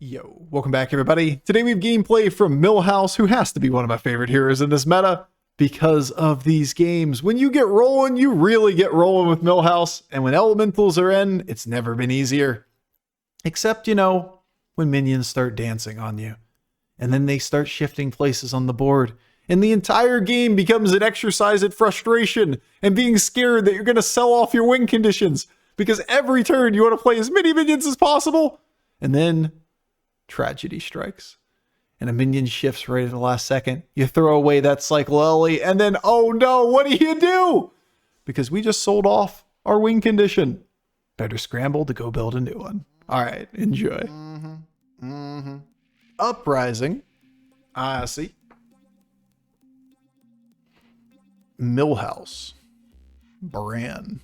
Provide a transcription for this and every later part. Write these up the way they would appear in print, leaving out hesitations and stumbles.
Yo, welcome back everybody. Today we have gameplay from Millhouse, who has to be one of my favorite heroes in this meta because of these games. When you get rolling, you really get rolling with Millhouse, and when elementals are in, it's never been easier. Except, you know, when minions start dancing on you, and then they start shifting places on the board, and the entire game becomes an exercise in frustration and being scared that you're going to sell off your win conditions, because every turn you want to play as many minions as possible, and then tragedy strikes. And a minion shifts right at the last second. You throw away that cycle Ellie, and then, oh no, what do you do? Because we just sold off our win condition. Better scramble to go build a new one. All right, enjoy. Uprising. I see. Millhouse. Bran.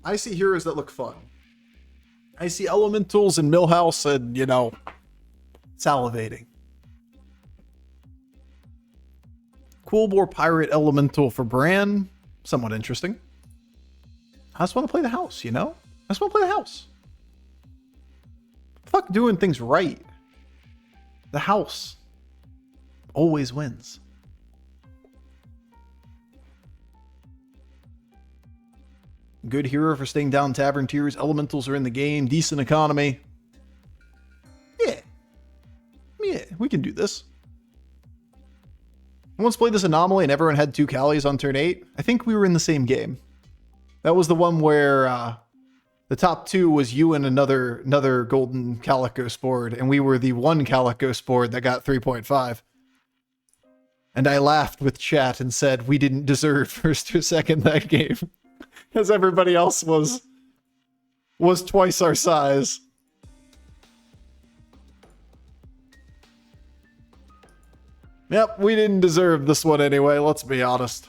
I see heroes that look fun. I see elementals in Millhouse and, you know, salivating. Coolbore Pirate Elemental for Bran. Somewhat interesting. I just want to play the house, you know? I just want to play the house. Fuck doing things right. The house always wins. Good hero for staying down tavern tiers. Elementals are in the game. Decent economy. Yeah, we can do this. I once played this anomaly and everyone had 2 Callies on turn 8. I think we were in the same game. That was the one where the top 2 was you and another golden Calico Spord, and we were the 1 Calico Spord that got 3.5. And I laughed with chat and said we didn't deserve first or second that game. Because everybody else was twice our size. Yep, we didn't deserve this one anyway, let's be honest.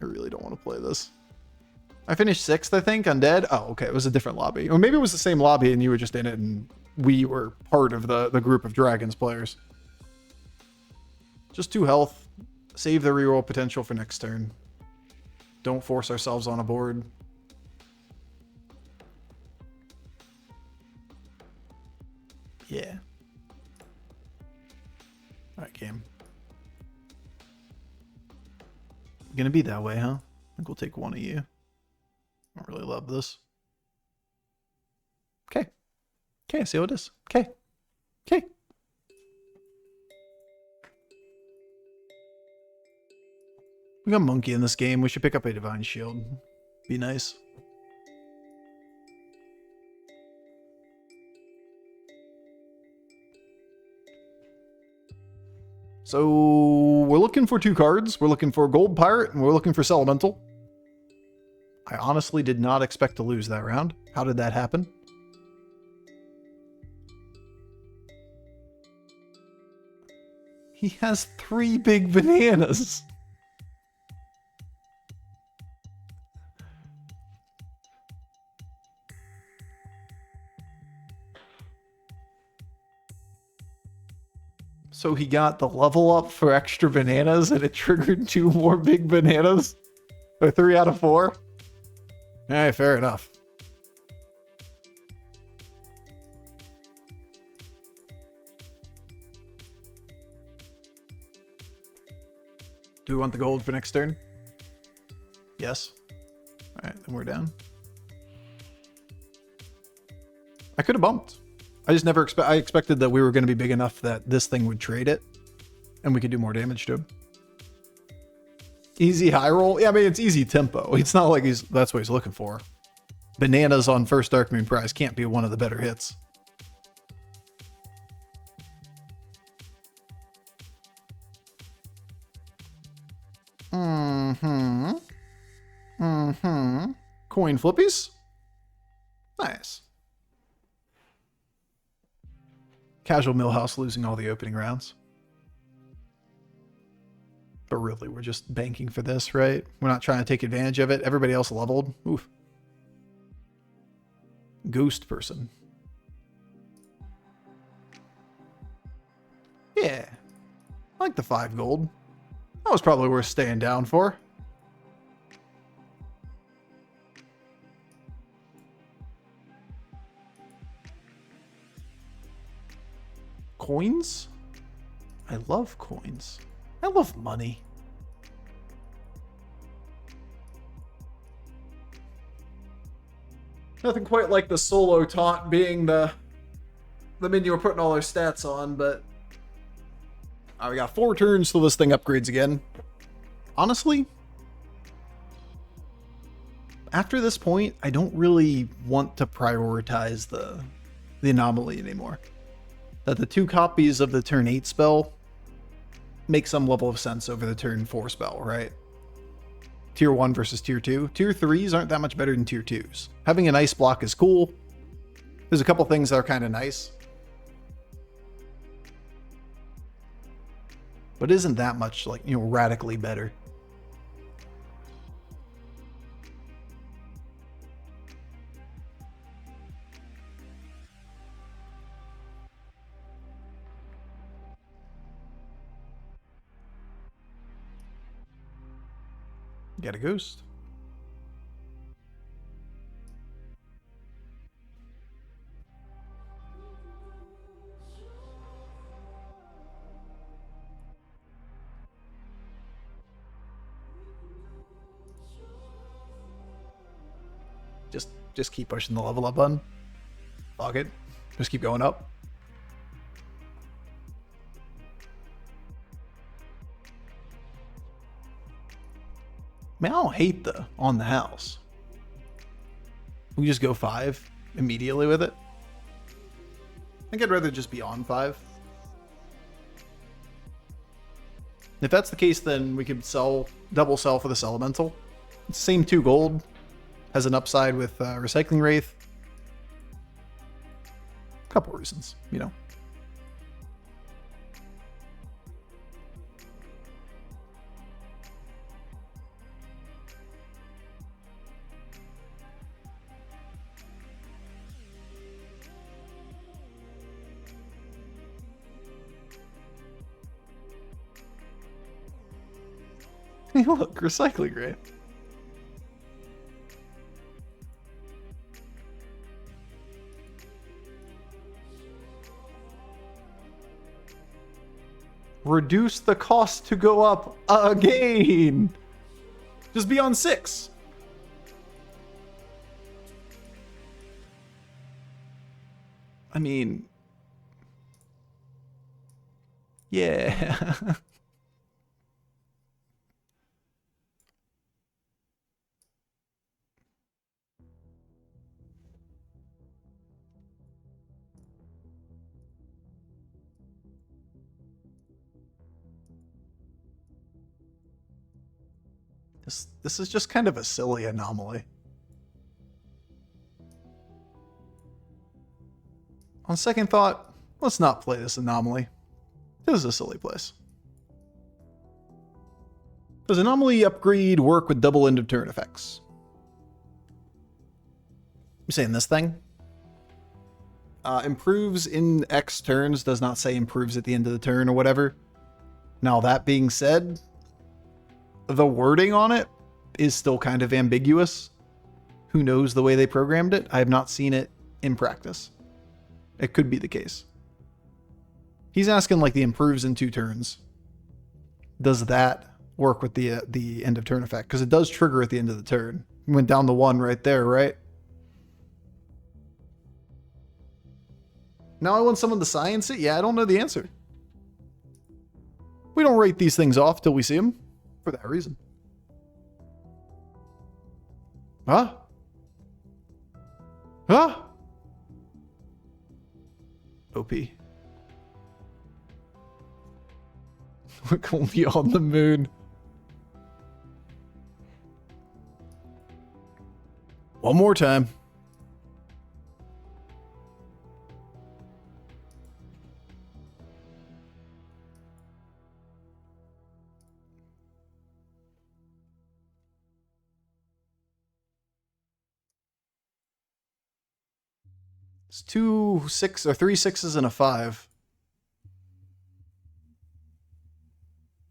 I really don't want to play this. I finished 6th, I think, undead. Oh, okay, it was a different lobby. Or maybe it was the same lobby and you were just in it and we were part of the group of Dragons players. Just 2 health. Save the reroll potential for next turn. Don't force ourselves on a board. Yeah. Alright, game. Gonna be that way, huh? I think we'll take one of you. I don't really love this. Okay. Okay, I see how it is. Okay. Okay. We got Monkey in this game. We should pick up a Divine Shield. Be nice. So we're looking for 2 cards. We're looking for Gold Pirate and we're looking for Elemental. I honestly did not expect to lose that round. How did that happen? He has 3 big bananas. So he got the level up for extra bananas and it triggered 2 more big bananas? Or 3 out of 4? Alright, fair enough. Do we want the gold for next turn? Yes. Alright, then we're down. I could have bumped. I just never I expected that we were going to be big enough that this thing would trade it and we could do more damage to him. Easy high roll. Yeah, I mean, it's easy tempo. It's not like that's what he's looking for. Bananas on first Dark Moon prize can't be one of the better hits. Coin flippies. Nice. Casual Millhouse losing all the opening rounds. But really, we're just banking for this, right? We're not trying to take advantage of it. Everybody else leveled. Oof. Ghost person. Yeah. I like the 5 gold. That was probably worth staying down for. Coins? I love coins. I love money. Nothing quite like the solo taunt being the minion we're putting all our stats on, but... we got 4 turns till this thing upgrades again. Honestly, after this point, I don't really want to prioritize the anomaly anymore. That the 2 copies of the turn 8 spell make some level of sense over the turn 4 spell, right? Tier 1 versus Tier 2. Tier 3s aren't that much better than Tier 2s. Having an ice block is cool. There's a couple things that are kind of nice. But isn't that much, like, you know, radically better. Get a ghost. Just keep pushing the level up button. Fuck it. Just keep going up. Man, I don't hate the on the house. We just go 5 immediately with it. I think I'd rather just be on 5. If that's the case, then we could double sell for this elemental. It's the same 2 gold. Has an upside with Recycling Wraith. A couple reasons, you know. Hey, look, Recycling Wraith. Reduce the cost to go up again. Just be on 6. I mean, yeah. This is just kind of a silly anomaly. On second thought, let's not play this anomaly. This is a silly place. Does anomaly upgrade work with double end of turn effects? I'm saying this thing. Improves in X turns, does not say improves at the end of the turn or whatever. Now that being said, the wording on it is still kind of ambiguous. Who knows the way they programmed it? I have not seen it in practice. It could be the case. He's asking like the improves in 2 turns. Does that work with the end of turn effect? Because it does trigger at the end of the turn. We went down to 1 right there, right? Now I want someone to science it? Yeah, I don't know the answer. We don't rate these things off till we see them. For that reason. Huh? Huh? OP. We're going to be on the moon. One more time. It's 2 6 or 3 6s and a 5.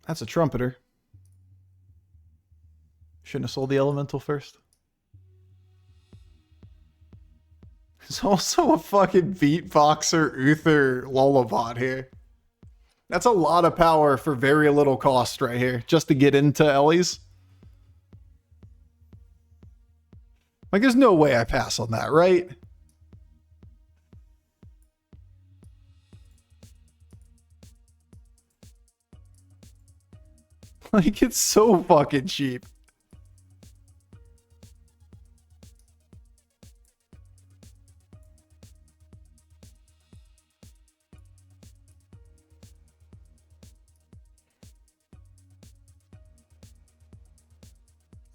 That's a trumpeter. Shouldn't have sold the elemental first. There's also a fucking beatboxer Uther Lullabot here. That's a lot of power for very little cost right here, just to get into Ellie's. Like, there's no way I pass on that, right? Like, it's so fucking cheap.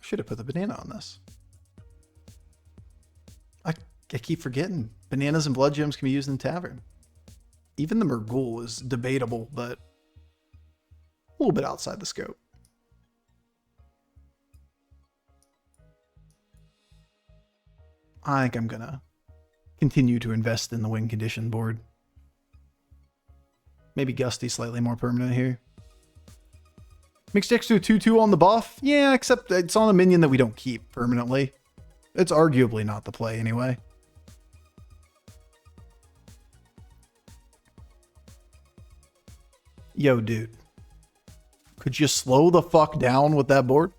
Should have put the banana on this. I keep forgetting. Bananas and blood gems can be used in tavern. Even the Murghul is debatable, but a little bit outside the scope. I think I'm gonna continue to invest in the win condition board. Maybe Gusty slightly more permanent here. Mixed Dekkster 2/2 on the buff? Yeah, except it's on a minion that we don't keep permanently. It's arguably not the play anyway. Yo, dude. Could you slow the fuck down with that board?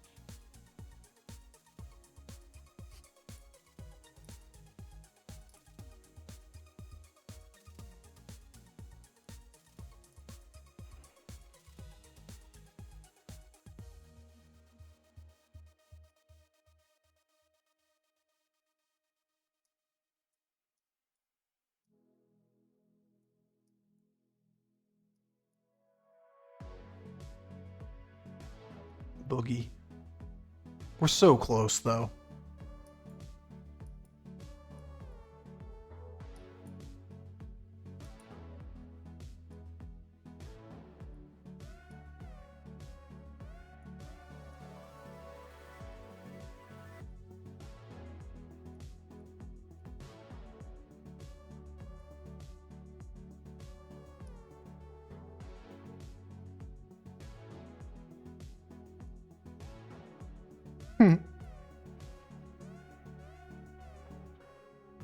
Boogie. We're so close, though.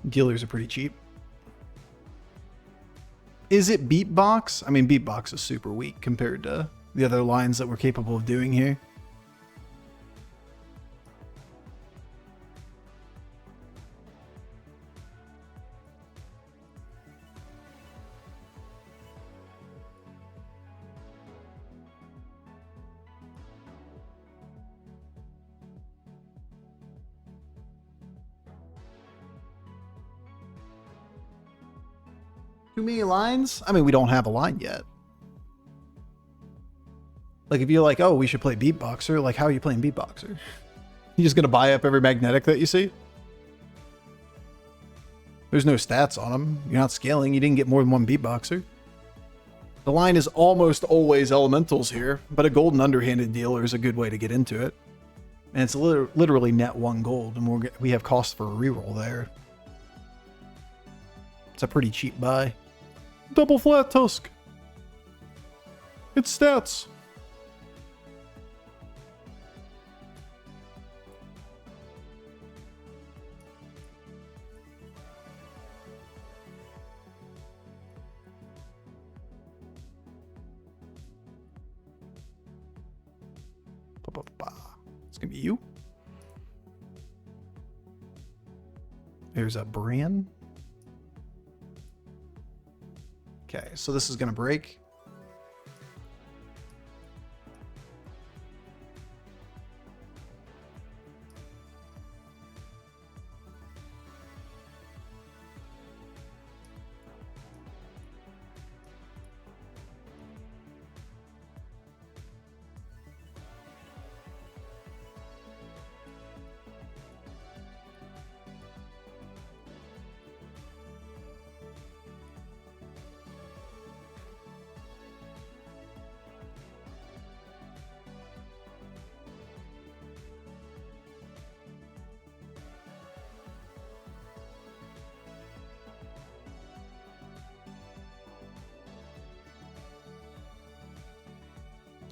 Dealers are pretty cheap. Is it beatbox? I mean, beatbox is super weak compared to the other lines that we're capable of doing here. Too many lines? I mean, we don't have a line yet. Like, if you're like, oh, we should play Beatboxer, like, how are you playing Beatboxer? You just gonna buy up every magnetic that you see? There's no stats on them. You're not scaling. You didn't get more than one Beatboxer. The line is almost always elementals here, but a golden underhanded dealer is a good way to get into it. And it's literally net 1 gold, and we have cost for a reroll there. It's a pretty cheap buy. Double flat tusk. It's stats. It's gonna be you. There's a Bran. Okay, so this is gonna break.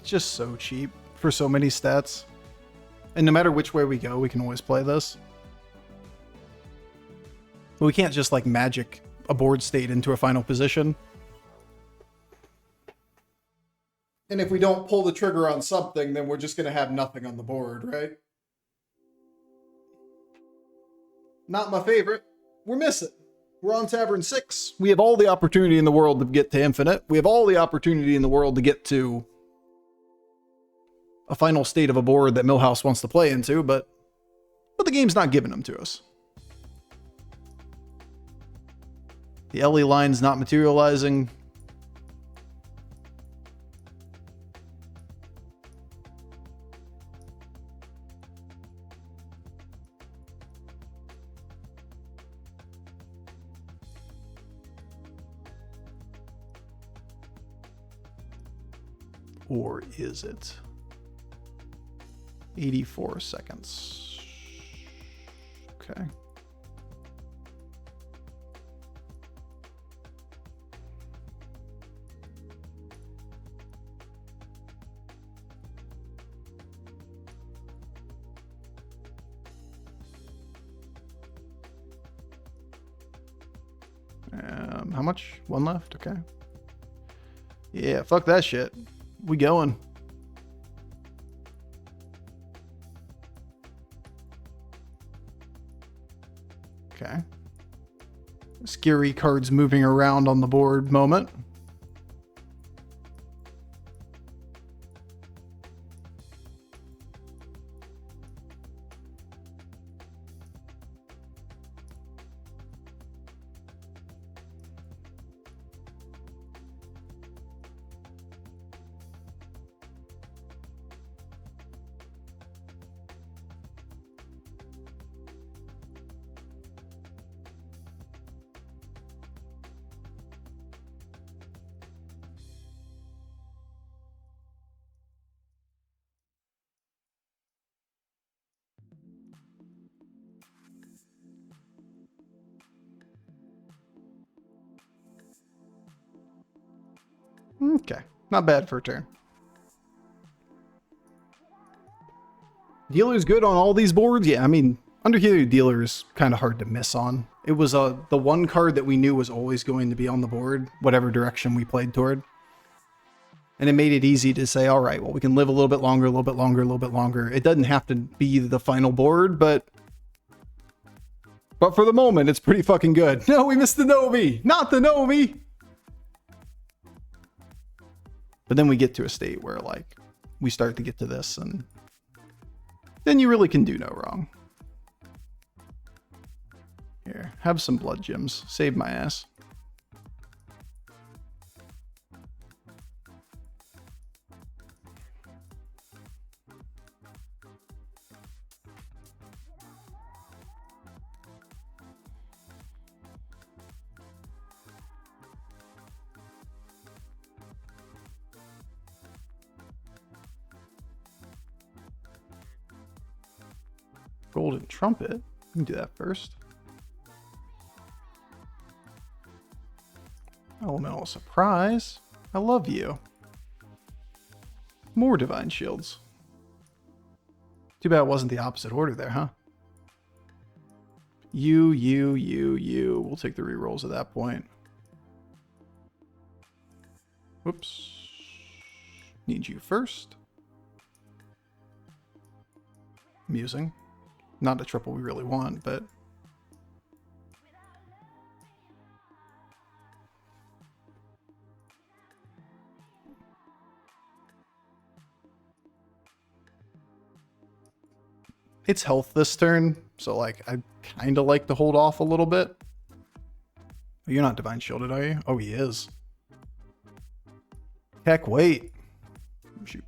Just so cheap for so many stats. And no matter which way we go, we can always play this. But we can't just like magic a board state into a final position. And if we don't pull the trigger on something, then we're just going to have nothing on the board, right? Not my favorite. We're missing. We're on Tavern 6. We have all the opportunity in the world to get to Infinite. We have all the opportunity in the world to get to a final state of a board that Millhouse wants to play into, but the game's not giving them to us. The Ellie line's not materializing. Or is it? 84 seconds. Okay. How much? One left? Okay. Yeah, fuck that shit. We going. Okay. Scary cards moving around on the board moment. Okay, not bad for a turn. Dealer's good on all these boards? Yeah, I mean, Underhealer Dealer is kind of hard to miss on. It was the one card that we knew was always going to be on the board, whatever direction we played toward. And it made it easy to say, all right, well, we can live a little bit longer, a little bit longer, a little bit longer. It doesn't have to be the final board, but for the moment, it's pretty fucking good. No, we missed the Novi! Not the Novi! But then we get to a state where, like, we start to get to this, and then you really can do no wrong. Here, have some blood gems. Save my ass. Golden Trumpet. We can do that first. Elemental Surprise. I love you. More Divine Shields. Too bad it wasn't the opposite order there, huh? You. We'll take the rerolls at that point. Whoops. Need you first. Amusing. Not a triple we really want, but it's health this turn, so like I kind of like to hold off a little bit. You're not Divine Shielded, are you? Oh, he is. Heck, wait. Shoot.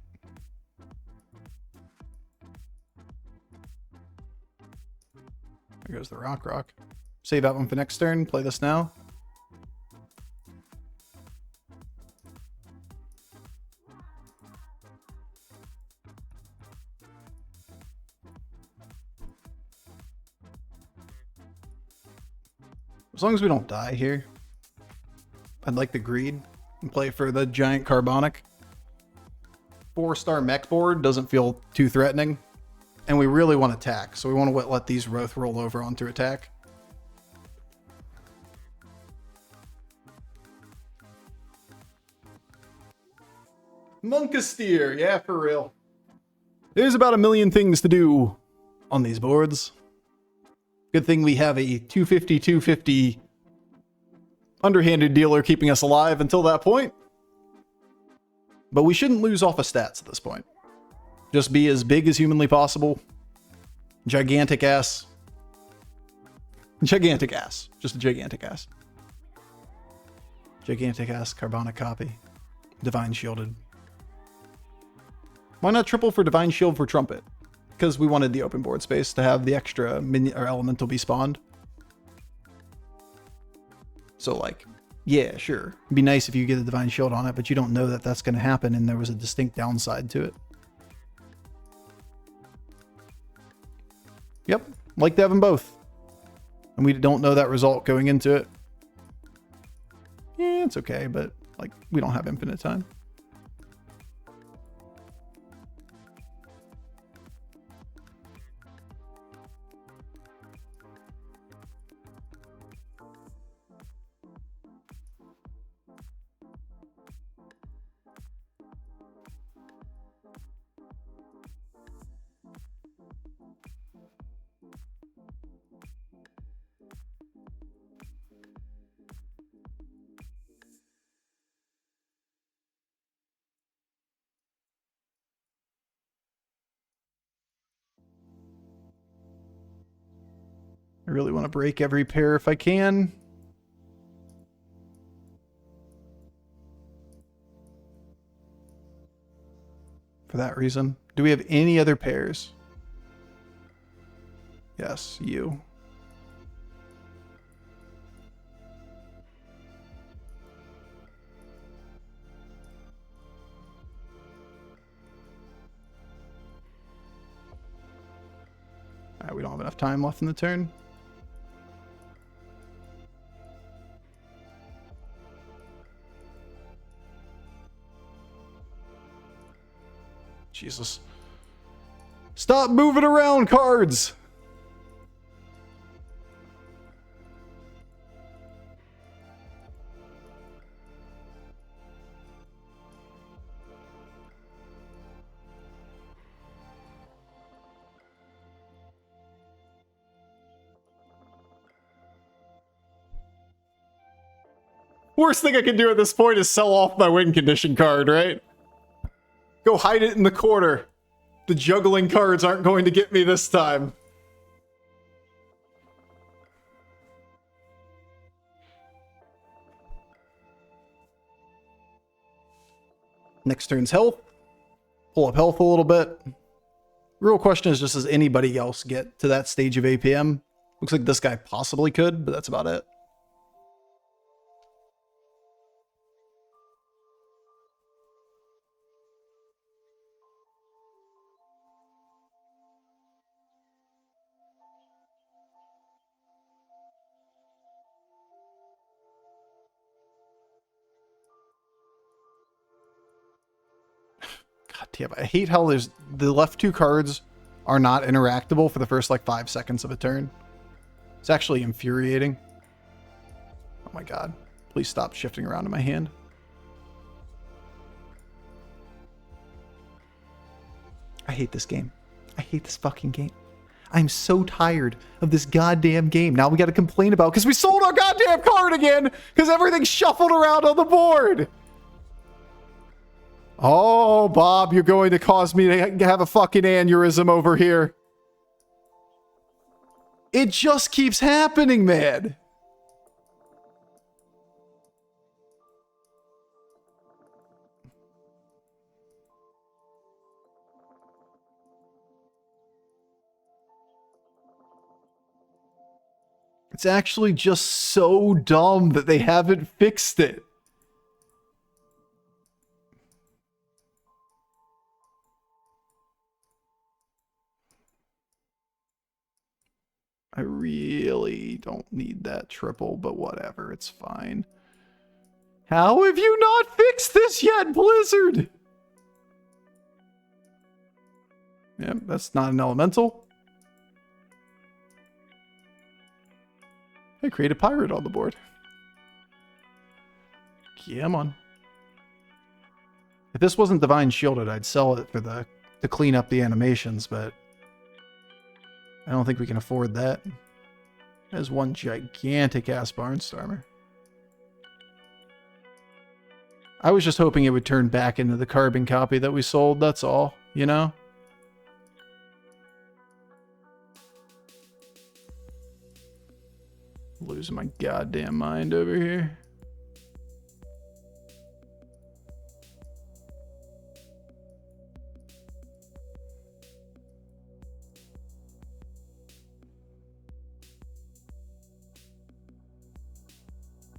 There goes the Rock. Save that one for next turn. Play this now. As long as we don't die here. I'd like the greed and play for the giant carbonic. 4-star mech board doesn't feel too threatening. And we really want attack, so we want to let these Roth roll over onto attack. Monkasteer, yeah, for real. There's about a million things to do on these boards. Good thing we have a 250 underhanded dealer keeping us alive until that point. But we shouldn't lose off of stats at this point. Just be as big as humanly possible. Gigantic ass. Gigantic ass. Just a gigantic ass. Gigantic ass carbonic copy. Divine shielded. Why not triple for Divine Shield for Trumpet? Because we wanted the open board space to have the extra minion or elemental be spawned. So like, yeah, sure. It'd be nice if you get a Divine Shield on it, but you don't know that that's going to happen and there was a distinct downside to it. Yep, like to have them both. And we don't know that result going into it. Yeah, it's okay, but like we don't have infinite time. I really want to break every pair if I can. For that reason. Do we have any other pairs? Yes, you. Alright, we don't have enough time left in the turn. Jesus. Stop moving around cards! Worst thing I can do at this point is sell off my win condition card, right? Go hide it in the corner. The juggling cards aren't going to get me this time. Next turn's health. Pull up health a little bit. Real question is just, does anybody else get to that stage of APM? Looks like this guy possibly could, but that's about it. God damn, I hate how there's the left two cards are not interactable for the first like 5 seconds of a turn. It's actually infuriating. Oh my god. Please stop shifting around in my hand. I hate this game. I hate this fucking game. I'm so tired of this goddamn game. Now we got to complain about because we sold our goddamn card again because everything's shuffled around on the board. Oh, Bob, you're going to cause me to have a fucking aneurysm over here. It just keeps happening, man. It's actually just so dumb that they haven't fixed it. I really don't need that triple, but whatever, it's fine. How have you not fixed this yet, Blizzard? Yep, that's not an elemental. Hey, create a pirate on the board. Come on. If this wasn't Divine Shielded, I'd sell it for to clean up the animations, but I don't think we can afford that. There's one gigantic ass Barnstormer. I was just hoping it would turn back into the carbon copy that we sold, that's all, you know? Losing my goddamn mind over here.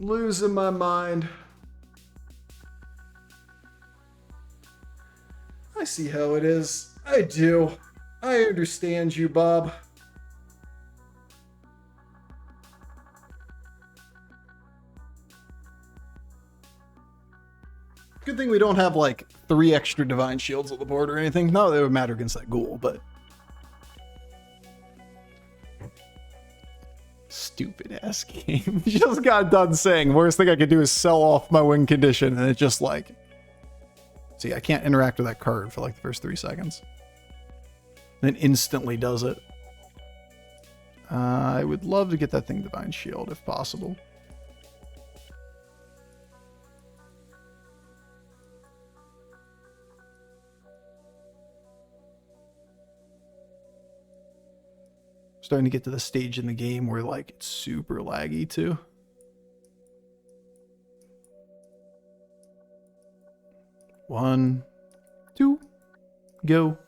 Losing my mind. I see how it is. I do. I understand you, Bob. Good thing we don't have like 3 extra Divine Shields on the board or anything. Not that it would matter against that ghoul, but... Stupid ass game. Just got done saying worst thing I could do is sell off my win condition, and it just like... See, I can't interact with that card for like the first 3 seconds. Then instantly does it. I would love to get that thing Divine Shield if possible. Starting to get to the stage in the game where like it's super laggy too. One, two, go.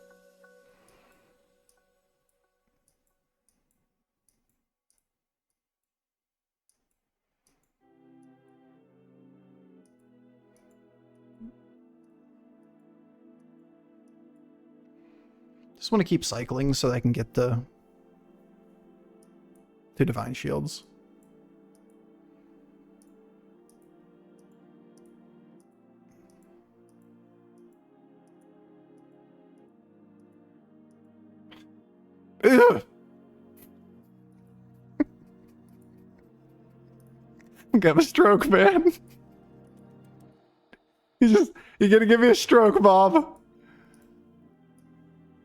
Just want to keep cycling so that I can get the Divine Shields. Ugh. I'm gonna have a stroke, man. You're gonna give me a stroke, Bob.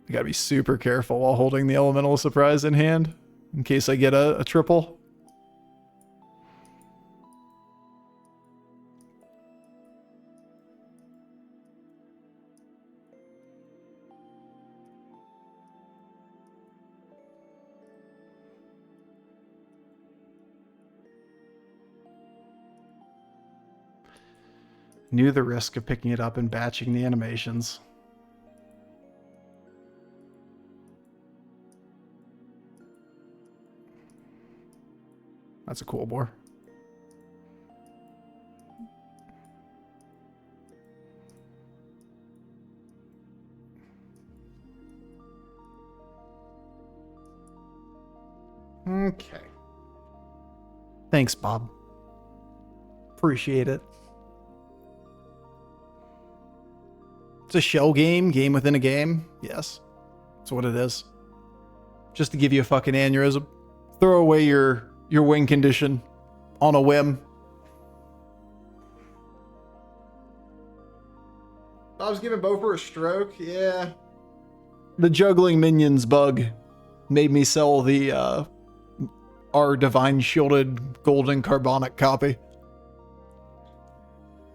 I gotta be super careful while holding the Elemental Surprise in hand, in case I get a triple. Knew the risk of picking it up and batching the animations. That's a cool boar. Okay. Thanks, Bob. Appreciate it. It's a shell game, game within a game. Yes, that's what it is. Just to give you a fucking aneurysm. Throw away your win condition on a whim. I was giving Bofur a stroke. Yeah. The juggling minions bug made me sell the our Divine Shielded Golden Carbonic copy.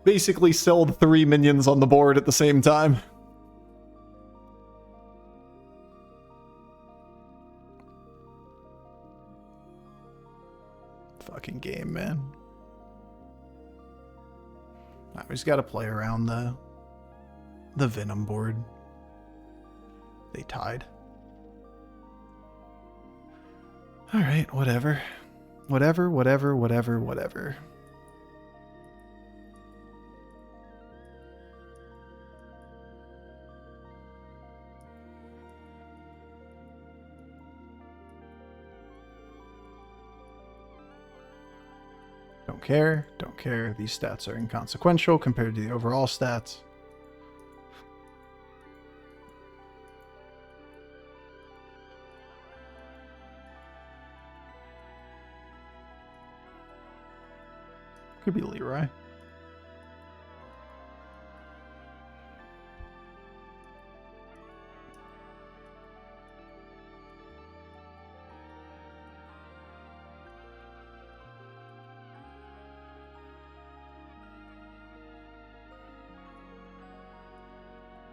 Basically sell the 3 minions on the board at the same time. Fucking game, man. I just gotta play around the Venom board. They tied. Alright, whatever. Whatever. Don't care. These stats are inconsequential compared to the overall stats. Could be Leroy.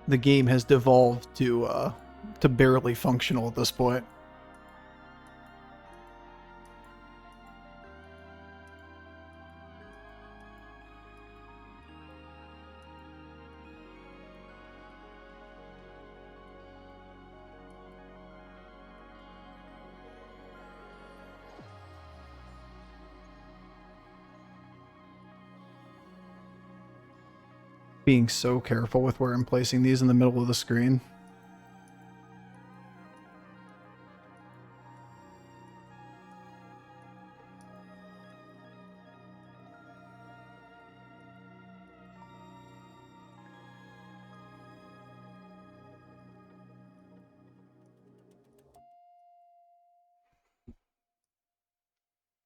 the game has devolved to barely functional at this point. Being so careful with where I'm placing these in the middle of the screen.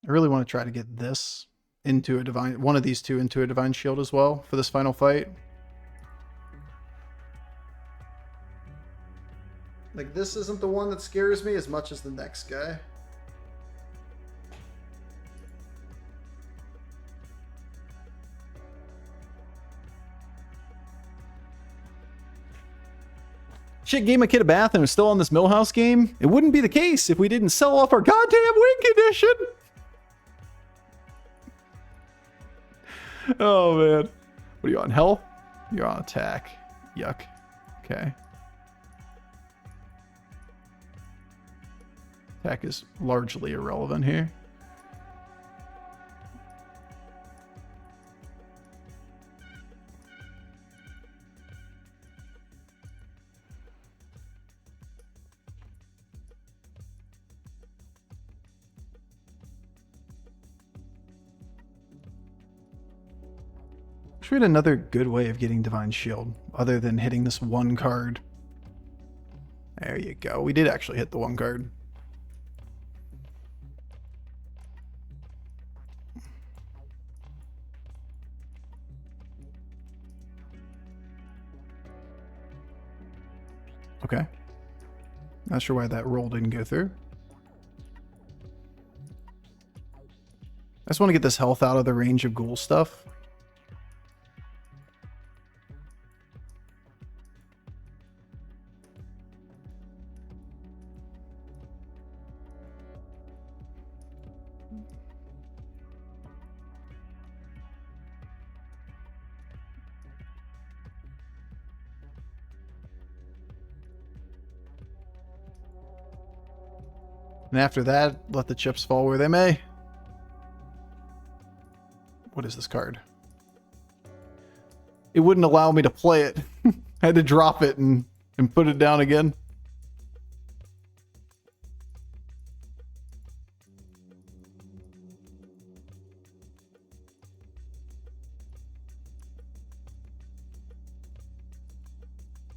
I really want to try to get this into a divine, one of these two into a divine shield as well for this final fight. Like, this isn't the one that scares me as much as the next guy. Shit, gave my kid a bath and I'm still on this Millhouse game. It wouldn't be the case if we didn't sell off our goddamn win condition. Oh, man. What are you on? Health? You're on attack. Yuck. Okay. Attack is largely irrelevant here. Wish we had another good way of getting Divine Shield other than hitting this one card. There you go. We did actually hit the one card. Okay. Not sure why that roll didn't go through. I just want to get this health out of the range of ghoul stuff. And after that, let the chips fall where they may. What is this card? It wouldn't allow me to play it. I had to drop it and put it down again.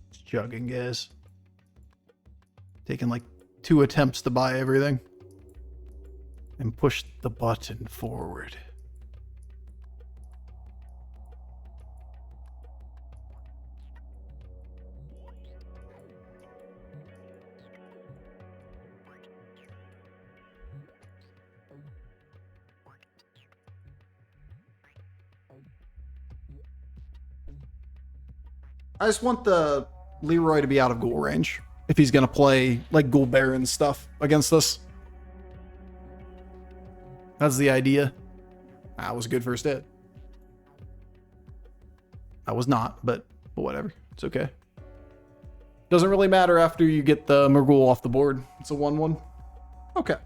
It's chugging, guys. Taking like 2 attempts to buy everything and push the button forward. I just want the Leroy to be out of ghoul range if he's going to play like Ghoul Baron stuff against us. That's the idea. That was a good first hit. I was not, but whatever. It's okay. Doesn't really matter after you get the Murghul off the board. It's a 1-1. Okay.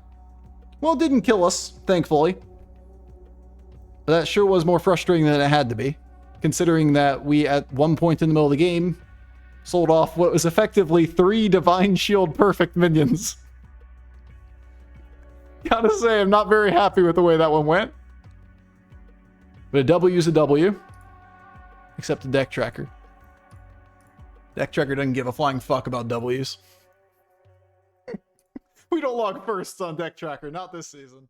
Well, it didn't kill us, thankfully. But that sure was more frustrating than it had to be, considering that we, at one point in the middle of the game, sold off what was effectively 3 Divine Shield perfect minions. Gotta say, I'm not very happy with the way that one went. But a W is a W. Except a deck tracker. Deck tracker doesn't give a flying fuck about W's. We don't log firsts on deck tracker, not this season.